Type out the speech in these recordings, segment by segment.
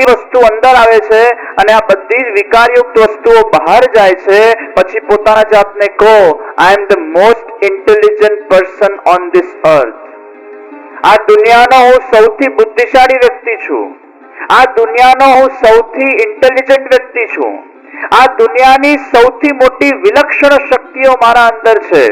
બધી વસ્તુ અંદર આવે છે અને આ બધી જ વિકારયુક્ત વસ્તુઓ બહાર જાય છે, પછી પોતાના જાતને કહો, I am the most intelligent person on this earth. આ દુનિયાનો હું સૌથી બુદ્ધિશાળી વ્યક્તિ છું. આ દુનિયાનો હું સૌથી ઇન્ટેલિજન્ટ વ્યક્તિ છું. આ દુનિયાની સૌથી મોટી વિલક્ષણ શક્તિઓ મારા અંદર છે.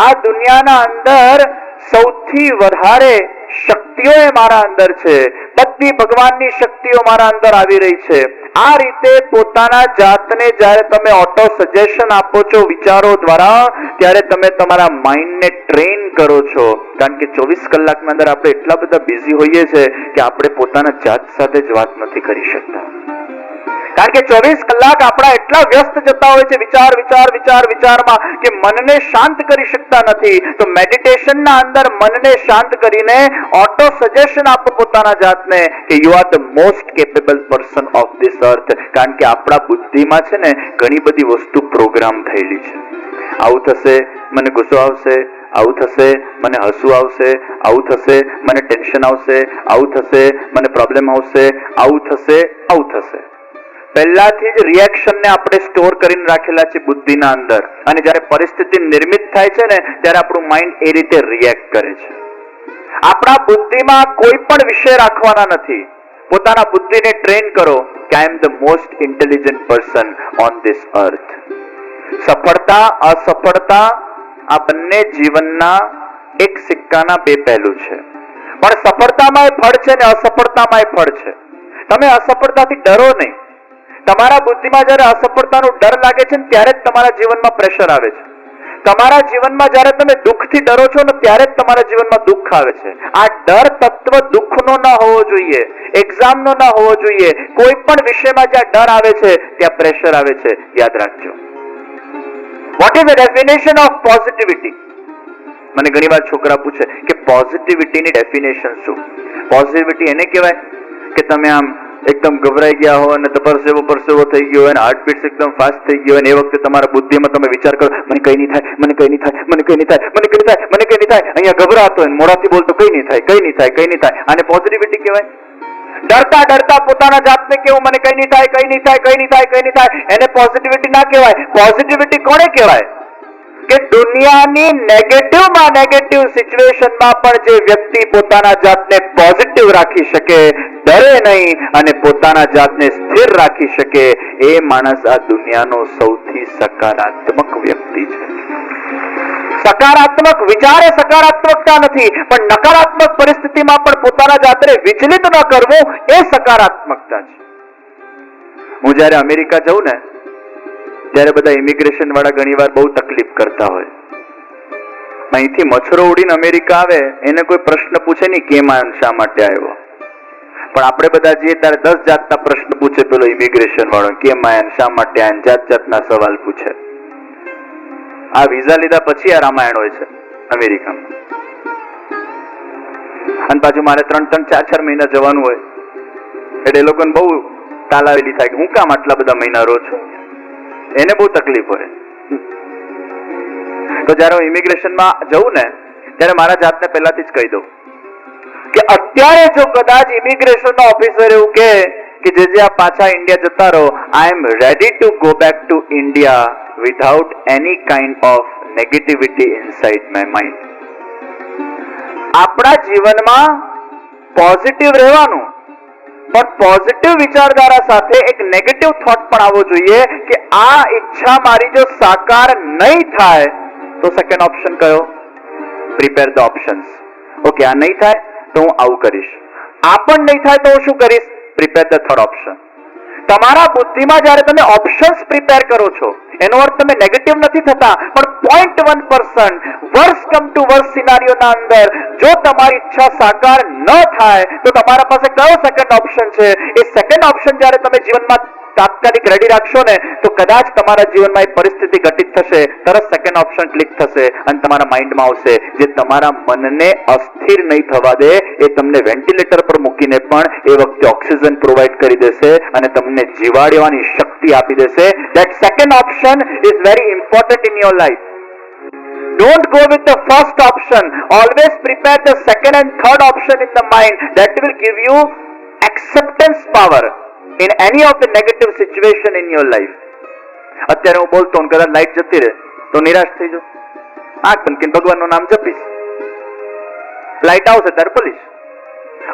આ દુનિયાના અંદર સૌથી વધારે શક્તિઓ એ મારા અંદર છે. બધી ભગવાનની શક્તિઓ મારા અંદર આવી રહી છે. આ રીતે પોતાના જાતને જ્યારે તમે ઓટો સજેશન આપો છો વિચારો દ્વારા, ત્યારે તમે તમારા માઇન્ડને ટ્રેન કરો છો. કારણ કે 24 કલાકની અંદર આપણે એટલા બધા બિઝી હોઈએ છીએ કે આપણે પોતાના જાત સાથે જ વાત નથી કરી શકતા. કારણ કે 24 કલાક આપણા એટલા વ્યસ્ત જતા હોય છે વિચારમાં કે મનને શાંત કરી શકતા નથી. તો મેડિટેશનના અંદર મનને શાંત કરીને ઓટો સજેશન આપો પોતાના જાતને કે you are the most capable person of this અર્થ. કારણ કે આપણા બુદ્ધિમાં છે ને ઘણી બધી વસ્તુ પ્રોગ્રામ થયેલી છે. આવું થશે મને ગુસ્સો આવશે, આવું થશે મને હસવું આવશે, આવું થશે મને ટેન્શન આવશે, આવું થશે મને પ્રોબ્લેમ આવશે, આવું થશે આવું થશે. પહેલાથી જ રિએક્શનને આપણે સ્ટોર કરીને રાખેલા છે બુદ્ધિના અંદર, અને જ્યારે પરિસ્થિતિ નિર્મિત થાય છે ને ત્યારે આપણું માઇન્ડ એ રીતે રિએક્ટ કરે છે. આપણા બુદ્ધિમાં કોઈ પણ વિષય રાખવાના નથી. પોતાના બુદ્ધિને ટ્રેન કરો કે I am the most intelligent person on this earth. સફળતા અસફળતા આ બંને જીવનના એક સિક્કાના બે પહેલું છે. પણ સફળતામાં એ ફળ છે ને અસફળતામાં એ ફળ છે. તમે અસફળતાથી ડરો નહીં. તમારા બુદ્ધિમાં જ્યારે અસફળતાનો ડર લાગે છે ને ત્યારે જ તમારા જીવનમાં પ્રેશર આવે છે. તમારા જીવનમાં જ્યારે તમે દુઃખથી ડરો છો ને ત્યારે જ તમારા જીવનમાં દુઃખ આવે છે. આ ડર તત્વ દુઃખનો ન હોવો જોઈએ, એક્ઝામનો ન હોવો જોઈએ. કોઈ પણ વિષયમાં જ્યાં ડર આવે છે ત્યાં પ્રેશર આવે છે. યાદ રાખજો. What is the definition of positivity? મને ઘણી વાર છોકરા પૂછે કે પોઝિટિવિટીની ડેફિનેશન શું? પોઝિટિવિટી એને કહેવાય કે તમે આમ એકદમ ગભરાઈ ગયા હો અને પરસેવો થઈ ગયો અને હાર્ટબીટ એકદમ ફાસ્ટ થઈ ગયો અને એ વખતે તમારા બુદ્ધિમાં તમે વિચાર કરો મને કઈ નહીં થાય, મને કઈ નહીં થાય, મને કઈ નહીં થાય, મને કઈ નહીં થાય, મને કઈ નહીં થાય. અહીંયા ગભરાતો હોય મોઢાથી બોલતો કઈ નહીં થાય, કઈ નહીં થાય, કઈ નહીં થાય. આને પોઝિટિવિટી કહેવાય. ડરતા પોતાના જાતને કેવું મને કઈ નહીં થાય, કઈ નહીં થાય, કઈ નહીં થાય, કઈ નહીં થાય, એને પોઝિટિવિટી ના કહેવાય. પોઝિટિવિટી કોને કહેવાય? કે દુનિયાની નેગેટિવ સિચ્યુએશનમાં પણ જે વ્યક્તિ પોતાના જાતને પોઝિટિવ રાખી શકે, ડરે નહીં અને પોતાના જાતને સ્થિર રાખી શકે, એ માણસ આ દુનિયાનો સૌથી સકારાત્મક વ્યક્તિ છે. સકારાત્મક વિચારે સકારાત્મકતા નથી, પણ નકારાત્મક પરિસ્થિતિમાં પણ પોતાના જાતને વિચલિત ન કરવું એ સકારાત્મકતા છે. હું જ્યારે અમેરિકા જાઉં ને ત્યારે બધા ઇમિગ્રેશન વાળા ઘણીવાર બહુ તકલીફ કરતા હોય. અહીંથી મચ્છરો ઉડીને અમેરિકા આવે એને કોઈ પ્રશ્ન પૂછે નહીં કેમ આવ્યો, શા માટે આવ્યો. પણ આપણે બધા જઈએ ત્યારે 10 જાતના પ્રશ્ન પૂછે પેલો ઇમિગ્રેશન વાળો, કેમ આવ્યા, શા માટે આવ્યા, જાતના સવાલ પૂછે. આ વિઝા લીધા પછી આ રામાયણ હોય છે અમેરિકામાં. અને પાછું મારે 3-4 મહિના જવાનું હોય એટલે એ લોકોને બહુ તાલાવેલી થાય કે હું કામ આટલા બધા મહિના રહું છું. એને બહુ તકલીફ હોય. તો જયારે હું ઇમિગ્રેશનમાં જઉં ને ત્યારે મારા જાતને પહેલાથી જ કહી દઉં કે અત્યારે જો કદાચ ઇમિગ્રેશનનો ઓફિસર એવું કહે કે જે આ પાછા ઇન્ડિયા જતા રહો, I am ready to go back to India without any kind of negativity inside my mind. આપણા જીવનમાં પોઝિટિવ રહેવાનું, પણ પોઝિટિવ વિચારધારા સાથે એક નેગેટિવ થોટ પણ આવવો જોઈએ કે આ ઈચ્છા મારી જો સાકાર નહીં થાય તો સેકન્ડ ઓપ્શન કયો? Prepare the options. ઓકે, આ નહીં થાય તો હું આવું કરીશ. આ પણ નહીં થાય તો હું શું કરીશ? Prepare the third option. તમારા બુદ્ધિમાં જ્યારે તમે ઓપ્શન્સ પ્રિપેર કરો છો એનો અર્થ તમે નેગેટિવ નથી થતા, પણ 0.1% વર્સ કમ ટુ વર્સ સિનારીઓના અંદર જો તમારી ઈચ્છા સાકાર ન થાય તો તમારા પાસે કયો સેકન્ડ ઓપ્શન છે? એ સેકન્ડ ઓપ્શન જ્યારે તમે જીવનમાં તાત્કાલિક રેડી રાખશો ને તો કદાચ તમારા જીવનમાં એ પરિસ્થિતિ ઘટિત થશે, તરત સેકન્ડ ઓપ્શન ક્લિક થશે અને તમારા માઇન્ડમાં આવશે જે તમારા મનને અસ્થિર નહીં થવા દે. એ તમને વેન્ટિલેટર પર મૂકીને પણ એ વખતે ઓક્સિજન પ્રોવાઈડ કરી દેશે અને તમને જીવાડવાની શક્તિ આપી દેશે. That second option is very important in your life. Don't go with the first option. Always prepare the second and third option in the mind. That will give you acceptance power. in any of the negative situation in your life. અત્યારે હું બોલતો હું કદાચ light જતી રહે તો નિરાશ થઈ જાઉં, આંખ બંધ કરીને ભગવાનનું નામ જપીશ, લાઈટ આવશે ત્યારે બોલીશ.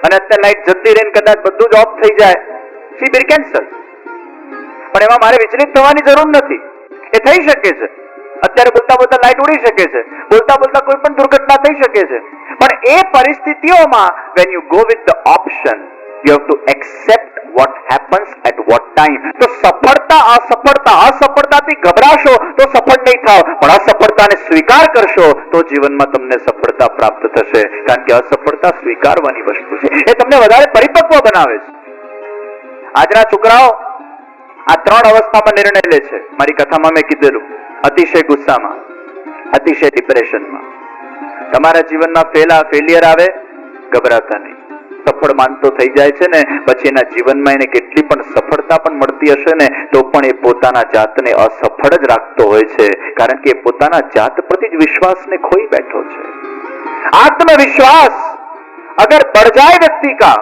અને અત્યારે લાઈટ જતી રહીને કદાચ બધું જ ઓફ થઈ જાય, શિબિર કેન્સલ. પણ એમાં મારે વિચલિત થવાની જરૂર નથી, એ થઈ શકે છે. અત્યારે બોલતા બોલતા લાઈટ ઉડી શકે છે, બોલતા બોલતા કોઈ પણ દુર્ઘટના થઈ શકે છે. પણ એ પરિસ્થિતિઓમાં when you go with the option, you have to accept what happens at what time. તો અસફળતાથી ગભરાશો તો સફળ નહીં થાવ, પણ અસફળતાને સ્વીકાર કરશો તો જીવનમાં તમને સફળતા પ્રાપ્ત થશે. કારણ કે અસફળતા સ્વીકારવાની વસ્તુ છે, એ તમને વધારે પરિપક્વ બનાવે છે. આજના છોકરાઓ આ 3 અવસ્થામાં નિર્ણય લે છે. મારી કથામાં મેં કીધેલું, અતિશય ગુસ્સામાં, અતિશય ડિપ્રેશનમાં. તમારા જીવનમાં ફેલિયર આવે, ગભરાતા નહીં. સફળ માનતો થઈ જાય છે ને, પછી એના જીવનમાં એને કેટલી પણ સફળતા પણ મળતી હશે ને તો પણ એ પોતાના જાતને અસફળ જ રાખતો હોય છે. કારણ કે એ પોતાના જાત પ્રતિ જ વિશ્વાસને ખોઈ બેઠો છે. आत्मविश्वास अगर बढ़ जाए व्यक्ति का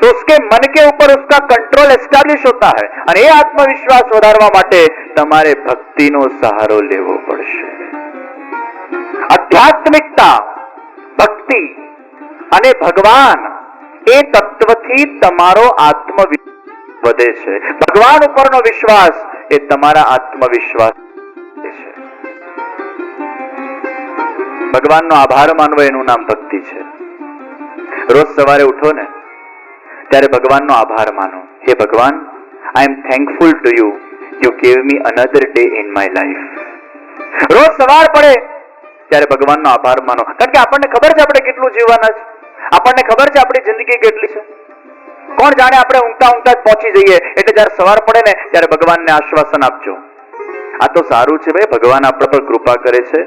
तो उसके मन के ऊपर उसका कंट्रोल एस्टेब्लिश होता है. અને એ આત્મવિશ્વાસ વધારવા માટે તમારે ભક્તિનો સહારો લેવો પડશે. આધ્યાત્મિકતા, ભક્તિ અને ભગવાન એ તત્વથી તમારો આત્મવિશ્વાસ વધે છે. ભગવાન ઉપરનો વિશ્વાસ એ તમારા આત્મવિશ્વાસ છે. ભગવાનનો આભાર માનવો એનું નામ ભક્તિ છે. રોજ સવારે ઉઠો ને ત્યારે ભગવાનનો આભાર માનો. હે ભગવાન, I am thankful to you, you gave me another day in my life. રોજ સવાર પડે ત્યારે ભગવાનનો આભાર માનો. કારણ કે આપણને ખબર છે આપણે કેટલું જીવવાના છે, આપણને ખબર છે આપણી જિંદગી કેટલી છે. કોણ જાણે આપણે ઊંઘતા ઊંઘતા જ પહોંચી જઈએ. એટલે જયારે સવાર પડે ને ત્યારે ભગવાનને આશ્વાસન આપજો, આ તો સારું છે ભાઈ, ભગવાન આપણા પર કૃપા કરે છે.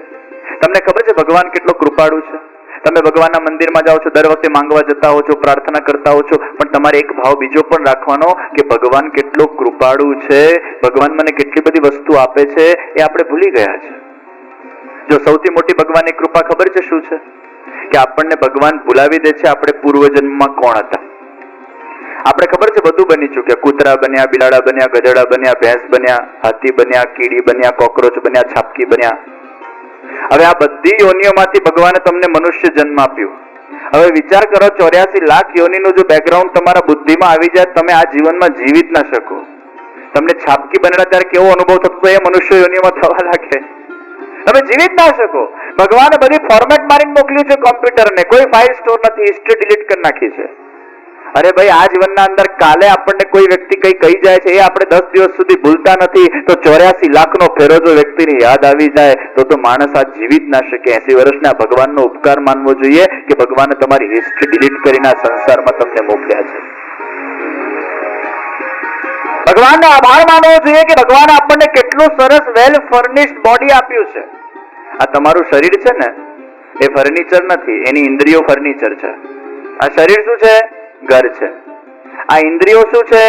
તમને ખબર છે ભગવાન કેટલો કૃપાળુ છે. તમે ભગવાનના મંદિરમાં જાઓ છો, દર વખતે માંગવા જતા હો છો, પ્રાર્થના કરતા હો છો, પણ તમારે એક ભાવ બીજો પણ રાખવાનો કે ભગવાન કેટલો કૃપાળુ છે, ભગવાન મને કેટલી બધી વસ્તુ આપે છે, એ આપણે ભૂલી ગયા છે. જો સૌથી મોટી ભગવાનની કૃપા ખબર છે શું છે? કે આપણને ભગવાન ભૂલાવી દે છે આપણે પૂર્વજન્મમાં કોણ હતા. આપણે ખબર છે બધું બની ચૂક્યા, કૂતરા બન્યા, બિલાડા બન્યા, ગધેડા બન્યા, ભેંસ બન્યા, હાથી બન્યા, કીડી બન્યા, કોકરોચ બન્યા, છાપકી બન્યા. હવે આ બધી યોનિઓમાંથી ભગવાને તમને મનુષ્ય જન્મ આપ્યું. હવે વિચાર કરો, 84 લાખ યોનિનું જો બેકગ્રાઉન્ડ તમારા બુદ્ધિમાં આવી જાય, તમે આ જીવનમાં જીવી જ ના શકો. તમને છાપકી બનેલા ત્યારે કેવો અનુભવ થતો એ મનુષ્ય યોનિઓમાં થવા લાગે. તમે જીવી જ ના શકો. ભગવાને બધી ફોર્મેટ મારીને મોકલ્યું છે કોમ્પ્યુટરને, કોઈ ફાઇલ સ્ટોર નથી, હિસ્ટ્રી ડિલીટ કરી નાખી છે. અરે ભાઈ, આ જીવનના અંદર કાલે આપણને કોઈ વ્યક્તિ કઈ કહી જાય છે, એ આપણે 10 દિવસ સુધી ભૂલતા નથી. તો 84 લાખનો ફેરો જો વ્યક્તિને યાદ આવી જાય તો માણસ આ જીવી જ ના શકે. 80 વર્ષના ભગવાનનો ઉપકાર માનવો જોઈએ કે ભગવાને તમારી હિસ્ટ્રી ડિલીટ કરીને આ સંસારમાં તમને મોકલ્યા છે. ભગવાનનો આભાર માનવો જોઈએ કે ભગવાને આપણને કેટલું સરસ વેલ ફર્નિશ્ડ બોડી આપ્યું છે. આ તમારું શરીર છે ને, એ ફર્નિચર નથી, એની ઇન્દ્રિયો ફર્નિચર છે. આ શરીર શું છે? ઘર છે. આ ઇન્દ્રિયો શું છે?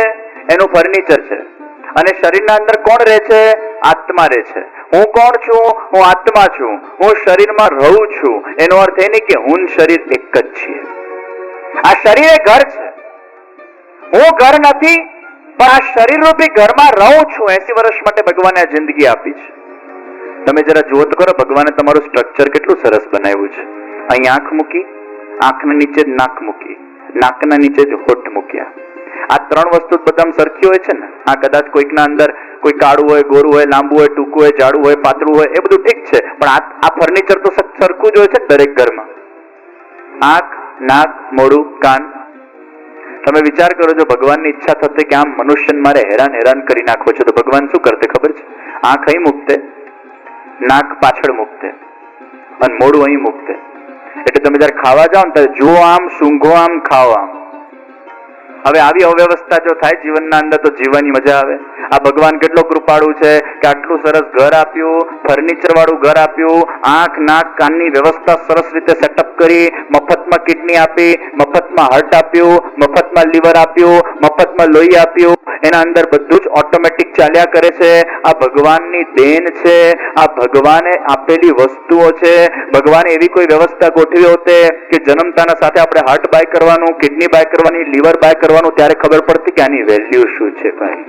એનું ફર્નિચર છે. અને શરીરના અંદર કોણ રહે છે? આત્મા રહે છે. હું કોણ છું? હું આત્મા છું. હું શરીરમાં રહું છું. એનો અર્થ એ નહીં કે હું શરીર એક જ છીએ. આ શરીર એ ઘર છે. હું ઘર નથી, પણ આ શરીર રૂપી ઘરમાં રહું છું. 80 વર્ષ માટે ભગવાને આ જિંદગી આપી છે. તમે જરા જુઓ તો ખરો, ભગવાને તમારું સ્ટ્રક્ચર કેટલું સરસ બનાવ્યું છે. અહીં આંખ મૂકી, આંખના નીચે જ નાક મૂકી, નાકના નીચે જ હોઠ મૂક્યા. આ 3 વસ્તુ બધા સરખી હોય છે ને. આ કદાચ કોઈકના અંદર કોઈ કાળું હોય, ગોરું હોય, લાંબુ હોય, ટૂંકું હોય, જાડું હોય, પાતળું હોય, એ બધું ઠીક છે, પણ આ ફર્નિચર તો સરખું જ હોય છે દરેક ઘરમાં. આંખ, નાક, મોઢું, કાન. તમે વિચાર કરો, જો ભગવાનની ઈચ્છા થતી કે આમ મનુષ્યને મારે હેરાન કરી નાખવો છે, તો ભગવાન શું કરતે ખબર છે? આંખ અહીં મૂકતે, નાક પાછળ મૂકતે અને મોઢું અહીં મૂકતે. એટલે તમે જયારે ખાવા જાઓ ને ત્યારે જુઓ આમ, સૂંઘો આમ, ખાઓ આમ. હવે આવી અવ્યવસ્થા જો થાય જીવનના અંદર તો જીવવાની મજા આવે. આ ભગવાન કેટલો કૃપાળુ છે કે આટલું સરસ ઘર આપ્યું, ફર્નિચર વાળું ઘર આપ્યું, આંખ, નાક, કાનની વ્યવસ્થા સરસ રીતે સેટઅપ કરી, મફતમાં કિડની આપી, મફતમાં હાર્ટ આપ્યું, મફતમાં લીવર આપ્યું, મફતમાં લોહી આપ્યું. એના અંદર બધું જ ઓટોમેટિક ચાલ્યા કરે છે. આ ભગવાનની દેન છે. આ ભગવાને આપેલી વસ્તુઓ છે. ભગવાને એવી કોઈ વ્યવસ્થા ગોઠવી હોતે કે જન્મતાના સાથે આપણે હાર્ટ બાય કરવાનું, કિડની બાય કરવાની, લીવર બાય કરવાનું, કરવાનું ત્યારે ખબર પડતી કે આની વેલ્યુ શું છે ભાઈ,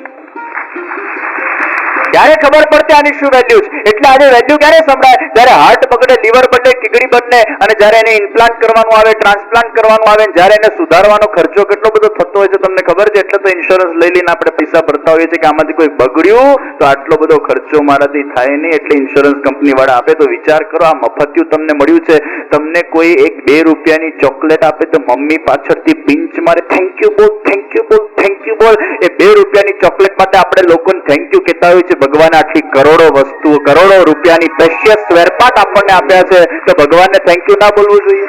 ત્યારે ખબર પડતી આની શું વેલ્યુ છે. એટલે આજે વેલ્યુ ક્યારે સંભળાય? જ્યારે હાર્ટ બગડે, લીવર બગડે, કિડની બગડે અને જ્યારે એને ઇમ્પ્લાન્ટ કરવાનું આવે, ટ્રાન્સપ્લાન્ટ કરવાનું આવે, જ્યારે એને સુધારવાનો ખર્ચો કેટલો બધો થતો હોય છે તમને ખબર છે. એટલે તો ઇન્સ્યોરન્સ લઈ લઈને આપણે પૈસા ભરતા હોઈએ છીએ કે આમાંથી કોઈ બગડ્યું તો આટલો બધો ખર્ચો મારાથી થાય નહીં, એટલે ઇન્સ્યોરન્સ કંપની વાળા આપે. તો વિચાર કરો, આ મફતિયું તમને મળ્યું છે. તમને કોઈ 1-2 રૂપિયાની ચોકલેટ આપે તો મમ્મી પાછળથી પિંચ મારે, થેન્ક યુ બોલ, થેન્ક યુ બોલ, થેન્ક યુ બોલ. એ 2 રૂપિયાની ચોકલેટ માટે આપણે લોકોને થેન્ક યુ કહેતા હોય છે. ભગવાન આટલી કરોડો વસ્તુઓ, કરોડો રૂપિયાની પ્રેશિયસ સ્પેરપાર્ટ આપણને આપ્યા છે, તો ભગવાનને થેન્ક યુ ના બોલવું જોઈએ?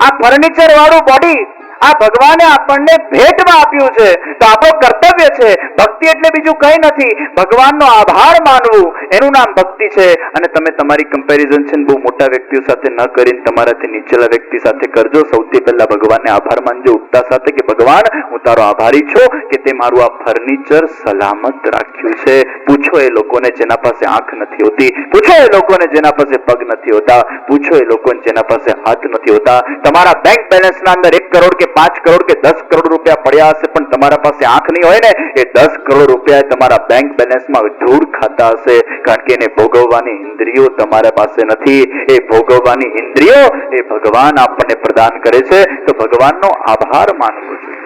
આ ફર્નિચર વાળું બોડી આ ભગવાને આપણને ભેટમાં આપ્યું છે, તો આપણું કર્તવ્ય છે. ભક્તિ એટલે બીજું કઈ નથી, ભગવાનનો આભાર માનવું, એનું નામ ભક્તિ છે. અને તમે તમારી કમ્પેરિઝન છે બહુ મોટા વ્યક્તિઓ સાથે ન કરીને તમારાથી નીચેલા વ્યક્તિ સાથે કરજો. સૌથી પહેલા ભગવાનને આભાર માનજો ઉઠતા સાથે કે ભગવાન હું તારો આભારી છું કે તે મારું આ ફર્નિચર સલામત રાખ્યું છે. પૂછો એ લોકોને જેના પાસે આંખ નથી હોતી, પૂછો એ લોકોને જેના પાસે પગ નથી હોતા, પૂછો એ લોકોને જેના પાસે હાથ નથી હોતા. તમારા બેંક બેલેન્સના અંદર 1 કરોડ કે 5 કરોડ કે 10 કરોડ રૂપિયા પડ્યા હશે, પણ તમારા પાસે આંખ નહીં હોય ને, એ 10 કરોડ રૂપિયા તમારા બેંક બેલેન્સમાં ધૂળ ખાતા હશે, કારણ કે એને ભોગવવાની ઇન્દ્રિયો તમારા પાસે નથી. એ ભોગવવાની ઇન્દ્રિયો એ ભગવાન આપણને પ્રદાન કરે છે, તો ભગવાનનો આભાર માનવો જોઈએ.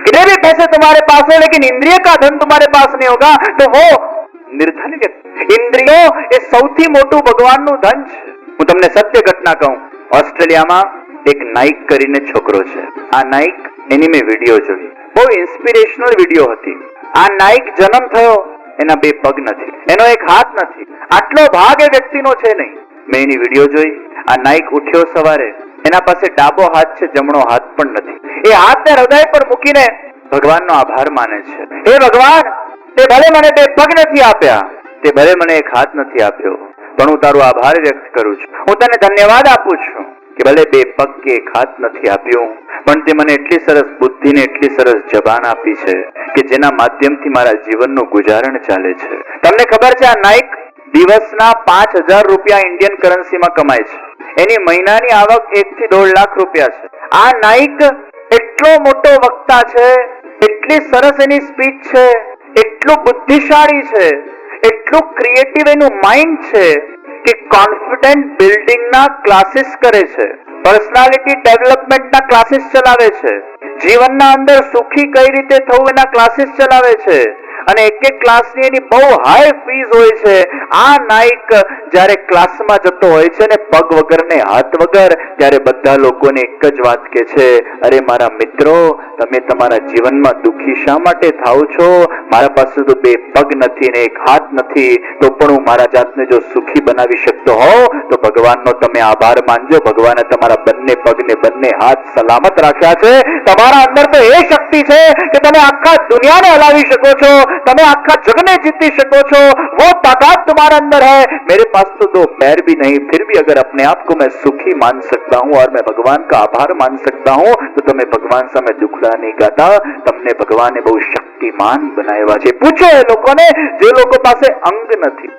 कितने भी पैसे तुम्हारे पास है लेकिन इंद्रिय का धन तुम्हारे पास नहीं होगा तो वो निर्धन व्यक्ति. इंद्रियों એ સૌથી મોટું ભગવાનનું ધન છે. હું તમને સત્ય ઘટના કહું. ઓસ્ટ્રેલિયામાં એક નાઇક કરીને છોકરો છે. આ નાઇક એની મેં વિડીયો જોઈ, બહુ ઇન્સ્પિરેશનલ વિડીયો હતી. આ નાઇક જન્મ થયો, એના 2 પગ નથી, એનો 1 હાથ નથી, આટલો ભાગ એ વ્યક્તિનો છે નહીં. મેં એની વિડીયો જોઈ. આ નાઇક ઉઠ્યો સવારે, એના પાસે ડાબો હાથ છે, જમણો હાથ પણ નથી. એ હાથને હૃદય પર મૂકીને ભગવાનનો આભાર માને છે. હે ભગવાન, તે ભલે મને 2 પગ નથી આપ્યા, તે ભલે મને 1 હાથ નથી આપ્યો, પણ હું તારો આભાર વ્યક્ત કરું છું. હું તને ધન્યવાદ આપું છું કે ભલે 2 પગ કે 1 હાથ નથી આપ્યું, પણ તે મને એટલી સરસ બુદ્ધિ ને એટલી સરસ જબાન આપી છે કે જેના માધ્યમથી મારા જીવનનું ગુજારણ ચાલે છે. તમને ખબર છે આ નાઇક દિવસના 5000 રૂપિયા ઇન્ડિયન કરન્સીમાં કમાય છે. એની મહિનાની આવક 1 થી 1.5 લાખ રૂપિયા છે. આ નાઇક એટલો મોટો વક્તા છે, એટલી સરસ એની સ્પીચ છે, એટલું બુદ્ધિશાળી છે, એટલું ક્રિએટિવ એનું માઇન્ડ છે કે કોન્ફિડન્ટ બિલ્ડિંગના ક્લાસીસ કરે છે, પર્સનાલિટી ડેવલપમેન્ટના ક્લાસીસ ચલાવે છે, જીવનના અંદર સુખી કઈ રીતે થવું એના ક્લાસીસ ચલાવે છે, અને એક ક્લાસની એની બહુ હાઈ ફીસ હોય છે. આ નાઇક જ્યારે ક્લાસમાં જતો હોય છે ને પગ વગર ને હાથ વગર, ત્યારે બધા લોકોને એક જ વાત કહે છે, અરે મારા મિત્રો, તમે તમારા જીવનમાં દુખી શા માટે થાઓ છો? મારા પાસે તો 2 પગ નથી ને 1 હાથ નથી, તો પણ હું મારા જાતને જો સુખી બનાવી શકતો હોઉં તો ભગવાનનો તમે આભાર માનજો. ભગવાને તમારા બંને પગ ને બંને હાથ સલામત રાખ્યા છે. તમારા અંદર તો એ શક્તિ છે કે તમે આખા દુનિયાને હલાવી શકો છો, તમે આખા જગને जीती શકો છો. वो ताकत तुम्हारे अंदर है. मेरे पास तो 2 पैर भी नहीं, फिर भी अगर अपने आप को मैं सुखी मान सकता हूँ और मैं भगवान का आभार मान सकता हूँ, तो तुम्हें भगवान साમે દુખડા નહીં ગાતા. તમને ભગવાને બહુ શક્તિમાન બનાવ્યા છે. પૂછો એ લોકોને જે લોકો પાસે અંગ નથી.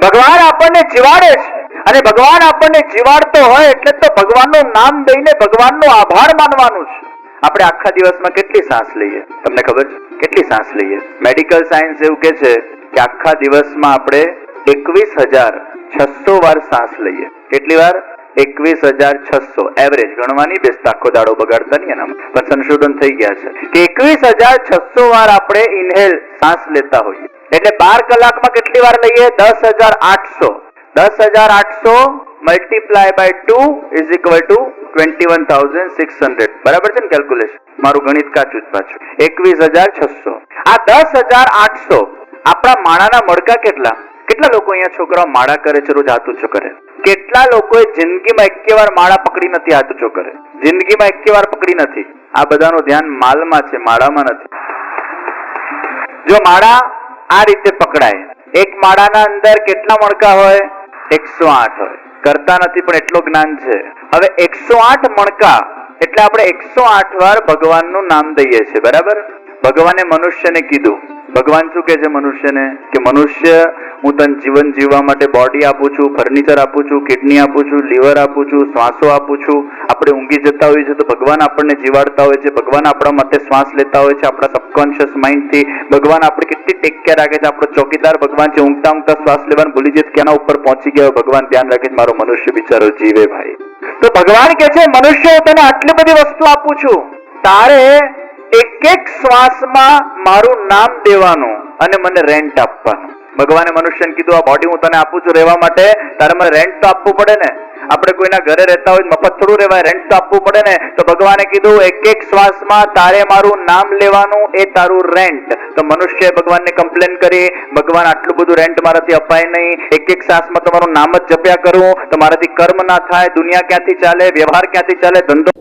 ભગવાન આપણને જીવાડે છે, અને ભગવાન આપણને જીવાડતો હોય એટલે તો ભગવાનનું નામ દઈને ભગવાનનો આભાર માનવાનું છે. આપણે આખા દિવસમાં કેટલી શ્વાસ લઈએ તમને ખબર છે? કેટલી શ્વાસ લઈએ? મેડિકલ સાયન્સ એવું કહે છે કે આખા દિવસમાં આપણે 21600 વાર શ્વાસ લઈએ. કેટલી વાર? 21600. એવરેજ ગણવાની બેસતા, આખો દાડો બગાડતા નહીં એનામાં, પણ સંશોધન થઈ ગયા છે કે 21600 વાર આપણે ઇન્હેલ શ્વાસ લેતા હોઈએ. એટલે 12 કલાકમાં કેટલી વાર લઈએ? 10800. 10800 multiply by 2 is equal to 21600. બરાબર છે ને કેલ્ક્યુલેશન? મારું ગણિત કાચું જ પાછું. 21600. આ 10800 આપણા માળાના મડકા કેટલા? કેટલા લોકો અહીંયા છોકરાઓ માળા કરે છે, રોજ હાથ ઊંચો કરે? કેટલા લોકોએ જિંદગીમાં 1 વાર માળા પકડી નથી? હાથ ઊંચો કરે. જિંદગીમાં 1 વાર પકડી નથી. આ બધાનું ધ્યાન માલમાં છે, માળામાં નથી. જો માળા આ રીતે પકડાય, એક માળાના અંદર કેટલા મણકા હોય? 108 હોય. કરતા નથી પણ એટલું જ્ઞાન છે. હવે 108 મણકા એટલે આપણે 108 વાર ભગવાનનું નામ દઈએ છીએ. બરાબર? ભગવાને મનુષ્યને કીધું ભગવાન શું કહે છે મનુષ્યને કે મનુષ્ય હું તને જીવન જીવવા માટે બોડી આપું છું, ફર્નિચર આપું છું, કિડની આપું છું, લીવર આપું છું, શ્વાસો આપું છું. આપણે ઊંઘી જતા હોઈએ છીએ તો ભગવાન આપણને જીવાડતા હોય છે, ભગવાન આપણા માટે શ્વાસ લેતા હોય છે, આપણા સબકોન્શિયસ માઇન્ડથી ભગવાન આપણે કેટલી ટેક કેર રાખે છે. આપણો ચોકીદાર ભગવાન છે. ઊંઘતા ઊંઘતા શ્વાસ લેવાનું ભૂલી જાય કેના ઉપર પહોંચી ગયો ભગવાન ધ્યાન રાખે મારો મનુષ્ય બિચારો જીવે ભાઈ. તો ભગવાન કહે છે મનુષ્ય હું તને આટલી બધી વસ્તુ આપું છું, તારે એક એક શ્વાસમાં મારું નામ દેવાનું અને મને રેન્ટ આપવાનું. ભગવાને મનુષ્યને કીધું આ બોડી હું તને આપું છું રહેવા માટે, તારે મને રેન્ટ તો આપવું પડે ને. આપણે કોઈના ઘરે રહેતા હોય મફત થોડું રહેવાય, રેન્ટ તો આપવું પડે ને. તો ભગવાને કીધું એક એક શ્વાસમાં તારે મારું નામ લેવાનું, એ તારું રેન્ટ. તો મનુષ્ય ભગવાનને કમ્પ્લેન કરી ભગવાન આટલું બધું રેન્ટ મારાથી અપાય નહીં, એક એક શ્વાસમાં તમારું નામ જ જપ્યા કરું તો મારાથી કર્મ ના થાય, દુનિયા ક્યાંથી ચાલે, વ્યવહાર ક્યાંથી ચાલે, ધંધો